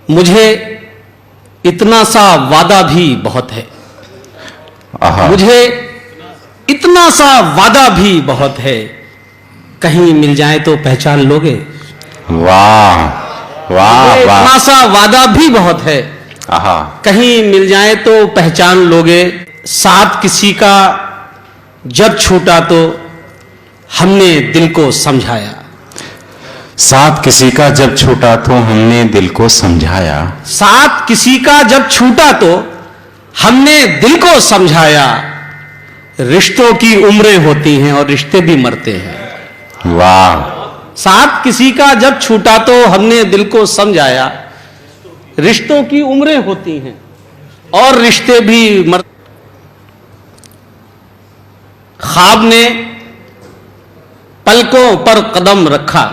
मुझे इतना सा वादा भी बहुत है, मुझे इतना सा वादा भी बहुत है, कहीं मिल जाए तो पहचान लोगे। वाह वाह वाह। इतना सा वादा भी बहुत है, कहीं मिल जाए तो पहचान लोगे। साथ किसी का जब छूटा तो हमने दिल को समझाया। साथ किसी का जब छूटा तो हमने दिल को समझाया। साथ किसी का जब छूटा तो हमने दिल को समझाया। रिश्तों की उम्रें होती हैं और रिश्ते भी मरते हैं। वाह। साथ किसी का जब छूटा तो हमने दिल को समझाया। रिश्तों की उम्रें होती हैं और रिश्ते भी मर। ख्वाब ने पलकों पर कदम रखा,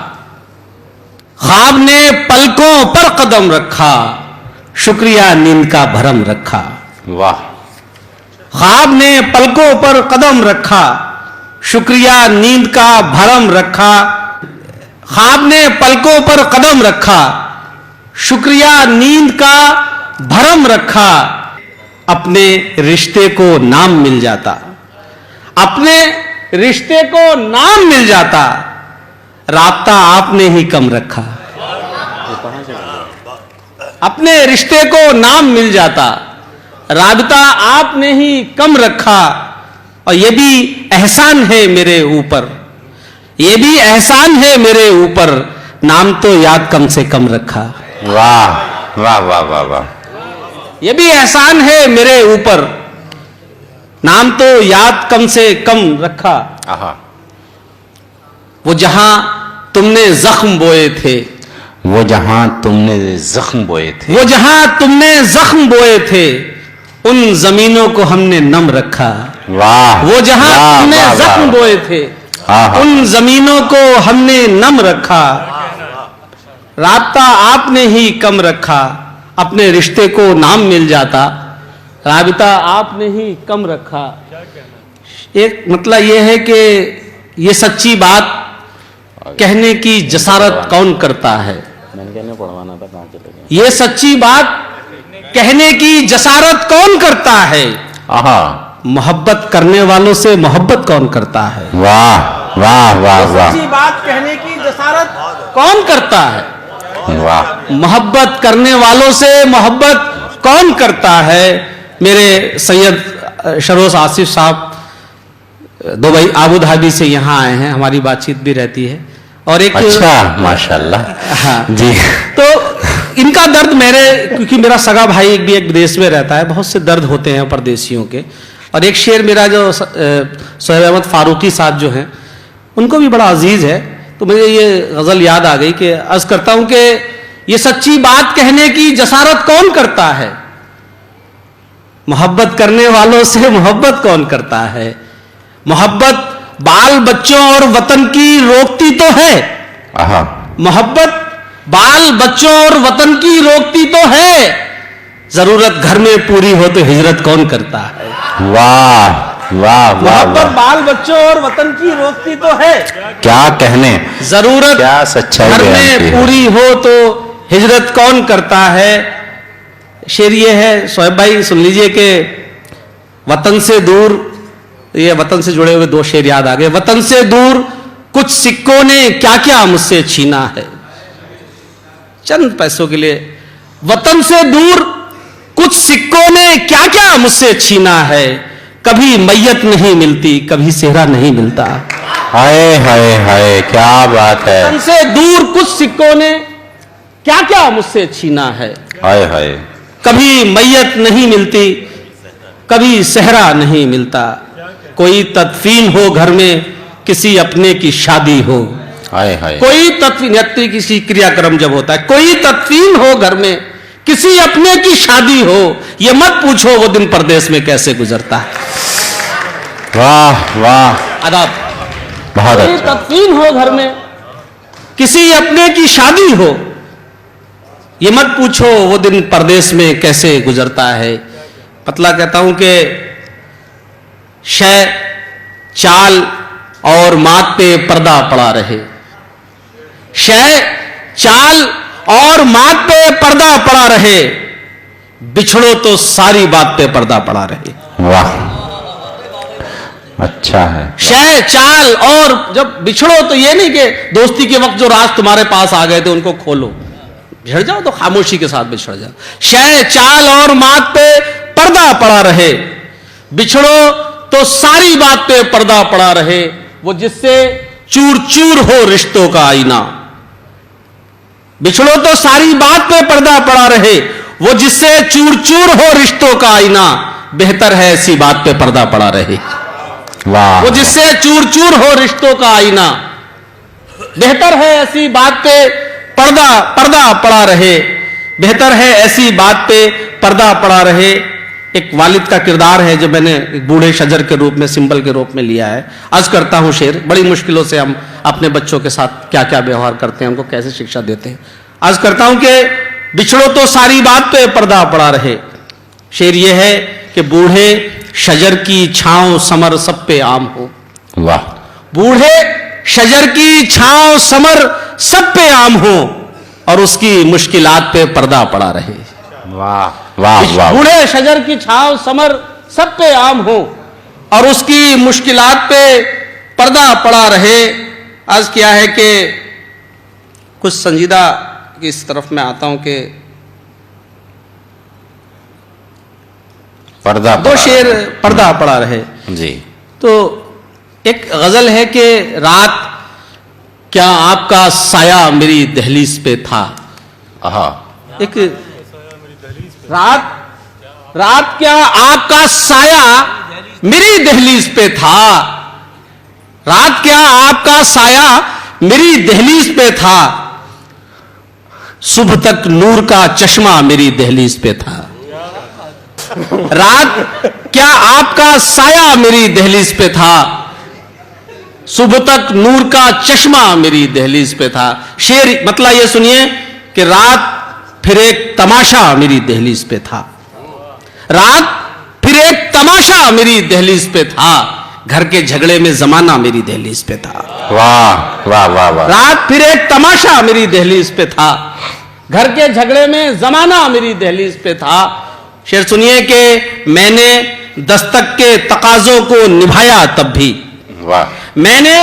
ख्वाब ने पलकों पर कदम रखा, शुक्रिया नींद का भरम रखा। वाह। ख्वाब ने पलकों पर कदम रखा, शुक्रिया नींद का भरम रखा। ख्वाब ने पलकों पर कदम रखा, शुक्रिया नींद का भरम रखा। अपने रिश्ते को नाम मिल जाता, अपने रिश्ते को नाम मिल जाता। राब्ता आपने ही कम रखा, अपने रिश्ते को नाम मिल जाता। राब्ता आपने ही कम रखा। और ये भी एहसान है मेरे ऊपर, ये भी एहसान है मेरे ऊपर, नाम तो याद कम से कम रखा। वाह वाह वाह वाह वाह। ये भी एहसान है मेरे ऊपर, नाम तो याद कम से कम रखा। वो जहां तुमने जख्म बोए थे, वो जहां तुमने जख्म बोए थे, वो जहां तुमने जख्म बोए थे, उन जमीनों को हमने नम रखा। वाह। वो जहां तुमने जख्म बोए थे, उन जमीनों को हमने नम रखा। राब्ता आपने ही कम रखा, अपने रिश्ते को नाम मिल जाता। राब्ता आपने ही कम रखा। एक मतलब यह है कि ये सच्ची बात कहने की जसारत कौन करता है। ये सच्ची बात कहने की जसारत कौन करता है। मोहब्बत करने वालों से मोहब्बत कौन करता है। वाह वाह वाह वाह। सच्ची बात कहने की जसारत कौन करता है। वाह। मोहब्बत करने वालों से मोहब्बत कौन करता है। मेरे सैयद शरोस आसिफ साहब दुबई आबू धाबी से यहाँ आए हैं, हमारी बातचीत भी रहती है। और एक अच्छा माशाल्लाह। हाँ जी। तो इनका दर्द मेरे, क्योंकि मेरा सगा भाई भी एक विदेश में रहता है, बहुत से दर्द होते हैं परदेशियों के। और एक शेर मेरा जो सोहेब अहमद फारूकी साहब जो हैं, उनको भी बड़ा अजीज है। तो मुझे ये गजल याद आ गई कि अर्ज करता हूं कि ये सच्ची बात कहने की जसारत कौन करता है। मोहब्बत करने वालों से मोहब्बत कौन करता है। मोहब्बत बाल बच्चों और वतन की रोकती तो है। मोहब्बत बाल बच्चों और वतन की रोकती तो है। जरूरत घर में पूरी हो तो हिजरत कौन करता है। वाह वाह वाह। मोहब्बत बाल बच्चों और वतन की रोकती तो है। क्या कहने, जरूरत क्या सच्चाई घर में पूरी हो तो हिजरत कौन करता है। शेर ये है सोहेब भाई, सुन लीजिए कि वतन से दूर, ये वतन से जुड़े हुए दो शेर याद आ गए। वतन से दूर कुछ सिक्कों ने क्या क्या मुझसे छीना है। चंद पैसों के लिए वतन से दूर कुछ सिक्कों ने क्या क्या मुझसे छीना है। कभी मैयत नहीं मिलती, कभी सेहरा नहीं मिलता। हाय हाय हाय, क्या बात है। वतन से दूर कुछ सिक्कों ने क्या क्या मुझसे छीना है। हाय हाय। कभी मैयत नहीं मिलती, कभी सेहरा नहीं मिलता। कोई तदफीन हो घर में, किसी अपने की शादी हो। हाय हाय। कोई तदफीन, किसी क्रियाक्रम जब होता है, कोई तदफीन हो घर में, किसी अपने की शादी हो। ये मत पूछो वो दिन परदेश में कैसे गुजरता है। वाह वाह। आदाब। बहुत कोई अच्छा। तदफीन हो घर में, किसी अपने की शादी हो। ये मत पूछो वो दिन परदेश में कैसे गुजरता है। पतला कहता हूं कि शय चाल और मात पे पर्दा पड़ा रहे। शय चाल और माथ पे पर्दा पड़ा रहे, बिछड़ो तो सारी बात पे पर्दा पड़ा रहे। वाह, अच्छा है। शय चाल, और जब बिछड़ो तो ये नहीं कि दोस्ती के वक्त जो राज तुम्हारे पास आ गए थे उनको खोलो, बिछड़ जाओ तो खामोशी के साथ बिछड़ जाओ। शय चाल और माथ पे पर्दा पड़ा रहे, बिछड़ो तो सारी बात पे पर्दा पड़ा रहे, वो जिससे चूर चूर हो रिश्तों का आईना। बिछड़ो तो सारी बात पे पर्दा पड़ा रहे, वो जिससे चूर चूर हो रिश्तों का आईना। बेहतर है ऐसी बात पे पर्दा पड़ा रहे, वाह, वो जिससे चूर चूर हो रिश्तों का आईना। बेहतर है ऐसी बात पे पर्दा पर्दा पड़ा रहे, बेहतर है ऐसी बात पे पर्दा पड़ा रहे। एक वालिद का किरदार है जो मैंने एक बूढ़े शजर के रूप में, सिंबल के रूप में लिया है। अर्ज करता हूं शेर, बड़ी मुश्किलों से हम अपने बच्चों के साथ क्या क्या व्यवहार करते हैं, उनको कैसे शिक्षा देते हैं। अर्ज करता हूं कि बिछड़ो तो सारी बात पे पर्दा पड़ा रहे। शेर ये है कि बूढ़े शजर की छांव समर सब पे आम हो। वाह, बूढ़े शजर की छांव समर सब पे आम हो, और उसकी मुश्किलात पे पर्दा पड़ा रहे। वाह, वाह, वाह, बूढ़े शजर की छांव समर सब पे आम हो, और उसकी मुश्किलात पे पर्दा पड़ा रहे। आज क्या है कि कुछ संजीदा की इस तरफ मैं आता हूं कि पर्दा दो शेर पर्दा पड़ा रहे जी। तो एक गजल है कि रात क्या आपका साया मेरी दहलीज पे था। आहा, एक रात क्या आपका साया मेरी दहलीज पे था। रात क्या आपका साया मेरी दहलीज पे था, सुबह तक नूर का चश्मा मेरी दहलीज पे था। रात क्या आपका साया मेरी दहलीज पे था, सुबह तक नूर का चश्मा मेरी दहलीज पे था। शेर मतलब ये सुनिए कि रात फिर एक तमाशा मेरी दहलीज पे था। रात फिर एक तमाशा मेरी दहलीज पे था, घर के झगड़े में जमाना मेरी दहलीज पे था। वाह, वाह, वाह, वाह, रात फिर एक तमाशा मेरी दहलीज पे था, घर के झगड़े में जमाना मेरी दहलीज पे था। शेर सुनिए कि मैंने दस्तक के तकाजों को निभाया तब भी, वाह, मैंने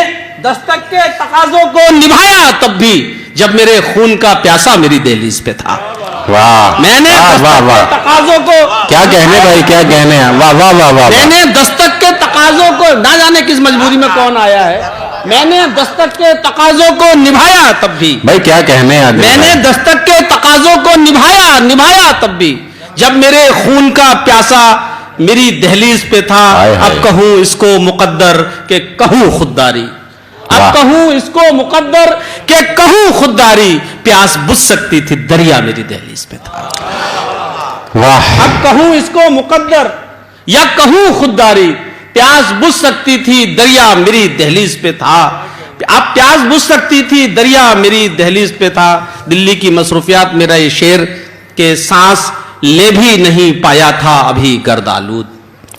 दस्तक के तकाजों को निभाया तब भी, जब मेरे खून का प्यासा मेरी दहलीज पे था। वाह, मैंने वाह, वाह, दस्तक वाह, के तकाजों को, क्या कहने भाई, क्या कहने हैं। वाह, वाह, वाह, वाह, मैंने दस्तक के तकाजों को, ना जाने किस मजबूरी में कौन आया है, मैंने दस्तक के तकाजों को निभाया तब भी, भाई क्या कहने हैं। मैंने दस्तक के तकाजों को निभाया तब भी, जब मेरे खून का प्यासा मेरी दहलीज पे था। हाय, हाय। अब कहूं इसको मुकद्दर के कहूं खुददारी, अब वाह। कहूं इसको मुकद्दर के कहूं खुददारी, प्यास बुझ सकती थी दरिया मेरी दहलीज पे था। वाह, अब कहूं इसको मुकद्दर या कहूं खुददारी, प्यास बुझ सकती थी दरिया मेरी दहलीज पे था। अब प्यास बुझ सकती थी दरिया मेरी दहलीज पे था। दिल्ली की मसरूफियात मेरा ये शेर के सांस ले भी नहीं पाया था अभी गर्दालूद,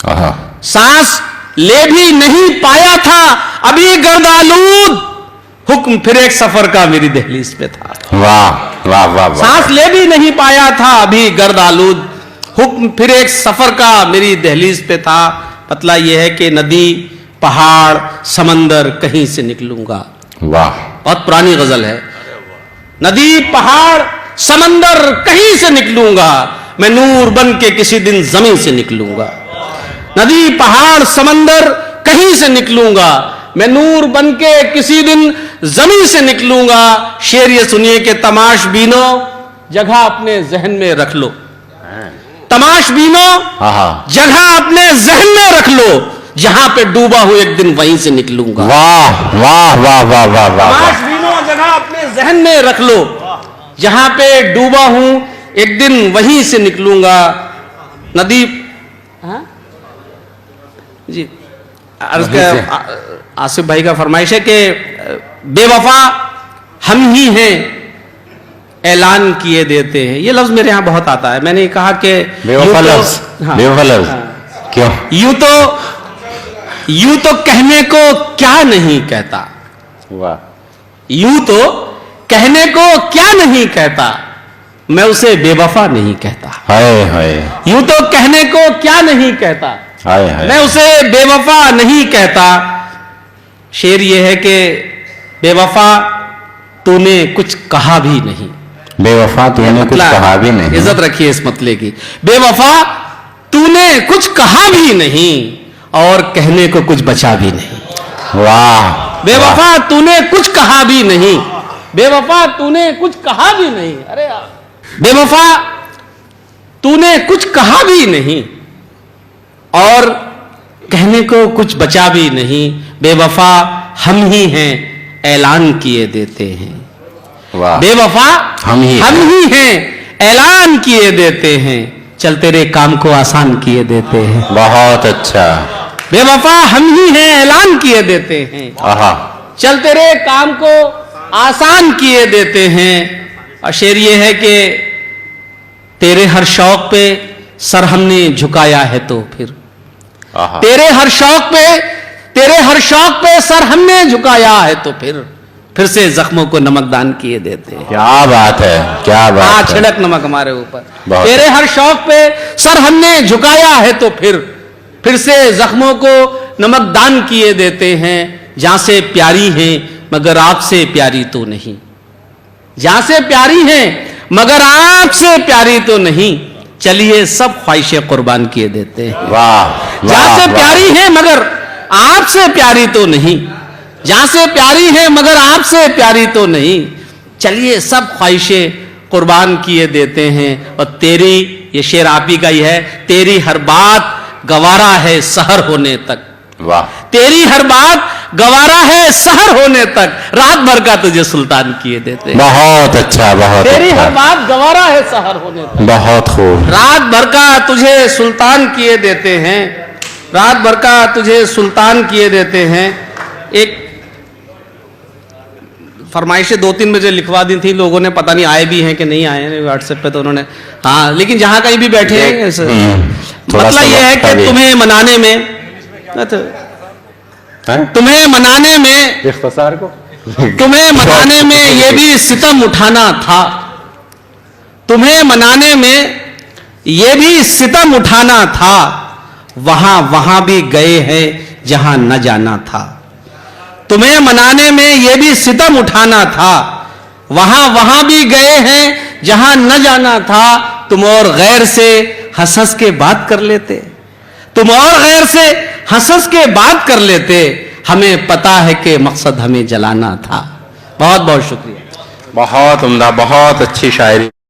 आहा, सांस ले भी नहीं पाया था अभी गर्दालूद, हुक्म फिर एक सफर का मेरी दहलीज पे था। वाह, वाह, वाह, वाह, सांस ले भी नहीं पाया था अभी गर्दालूद, हुक्म फिर एक सफर का मेरी दहलीज पे था। मतलब यह है कि नदी पहाड़ समंदर कहीं से निकलूंगा। वाह, बहुत पुरानी गजल है। नदी पहाड़ समंदर कहीं से निकलूंगा, मैं नूर बन के किसी दिन जमीन से निकलूंगा। नदी पहाड़ समंदर कहीं से निकलूंगा, मैं नूर बन के किसी दिन जमीन से निकलूंगा। शेर ये सुनिए कि तमाश बीनो जगह अपने जहन में रख लो, तमाश बीनो आहा, जगह अपने जहन में रख लो, जहां पे डूबा हूं एक दिन वहीं से निकलूंगा। वाह, वाह, वाह, वाह, वाह, वाह, तमाश बीनो जगह अपने जहन में रख लो, जहां पे डूबा हूं एक दिन वहीं से निकलूंगा। नदी हाँ? जी आसिफ भाई का फरमाइश है कि बेवफा हम ही हैं ऐलान किए देते हैं। ये लफ्ज मेरे यहां बहुत आता है। मैंने कहा कि बेवफा लफ्ज, हाँ, बेवफा लफ्ज, क्यों? यूं तो कहने को क्या नहीं कहता, वाह, यूं तो कहने को क्या नहीं कहता, मैं उसे बेवफा नहीं कहता। हाय हाय यूं तो कहने को क्या नहीं कहता, हाय हाय मैं उसे बेवफा नहीं कहता। शेर ये है कि बेवफा तूने कुछ कहा भी नहीं। बेवफा तूने कुछ कहा भी नहीं। इज्जत रखिए इस मतले की। बेवफा तूने कुछ कहा भी नहीं और कहने को कुछ बचा भी नहीं। वाह बेवफा तूने कुछ कहा भी नहीं, बेवफा तूने कुछ कहा भी नहीं। अरे यार, बेवफा तूने कुछ कहा भी नहीं और कहने को कुछ बचा भी नहीं। बेवफा हम ही हैं, ऐलान किए देते हैं। वाह बेवफा हम ही हैं, ऐलान किए देते हैं। चल तेरे काम को आसान किए देते हैं। बहुत अच्छा। बेवफा हम ही हैं, ऐलान किए देते हैं। आहा चल तेरे काम को आसान किए देते हैं। और शेर ये है कि तेरे हर शौक पे सर हमने झुकाया है तो फिर, आहा तेरे हर शौक पे सर हमने झुकाया है तो फिर से जख्मों को नमकदान किए देते हैं। क्या बात है, क्या बात है। छिड़क नमक हमारे ऊपर। बहुत तेरे हर शौक पे सर हमने झुकाया है तो फिर से जख्मों को नमकदान किए देते हैं। जहां से प्यारी है मगर आपसे प्यारी तो नहीं, जहां से प्यारी है मगर आपसे प्यारी तो नहीं। चलिए सब ख्वाहिशें कुर्बान किए देते हैं। वाह जहां से प्यारी है मगर आपसे प्यारी तो नहीं, जहां से प्यारी है मगर आपसे प्यारी तो नहीं। चलिए सब ख्वाहिशें कुर्बान किए देते हैं। और तेरी, ये शेर आप ही का ही है, तेरी हर बात गवारा है सहर होने तक। वाह तेरी हर बात गवारा है सहर होने तक, रात भर का तुझे सुल्तान किए देते हैं। बहुत अच्छा, बहुत तेरी अच्छा। हर बात गवारा है सहर होने तक, बहुत खूब। रात भर का तुझे सुल्तान किए देते हैं, रात भर का तुझे सुल्तान किए देते हैं। एक फरमाइशें 2-3 बजे लिखवा दी थी लोगों ने, पता नहीं आए भी हैं कि नहीं आए हैं व्हाट्सएप पे, तो उन्होंने हाँ, लेकिन जहां कहीं भी बैठे हैं थोड़ा मतलब सा यह है वक्त कि भी। तुम्हें मनाने में, तुम्हें मनाने में, इख्तिसार को तुम्हें मनाने में ये भी सितम उठाना था, तुम्हें मनाने में ये भी सितम उठाना था। वहां भी गए हैं जहां न जाना था। तुम्हें मनाने में ये भी सितम उठाना था, वहां भी गए हैं जहां न जाना था। तुम और गैर से हंस हंस के बात कर लेते, तुम और गैर से हंस हंस के बात कर लेते। हमें पता है कि मकसद हमें जलाना था। बहुत बहुत शुक्रिया। बहुत उम्दा, बहुत अच्छी शायरी।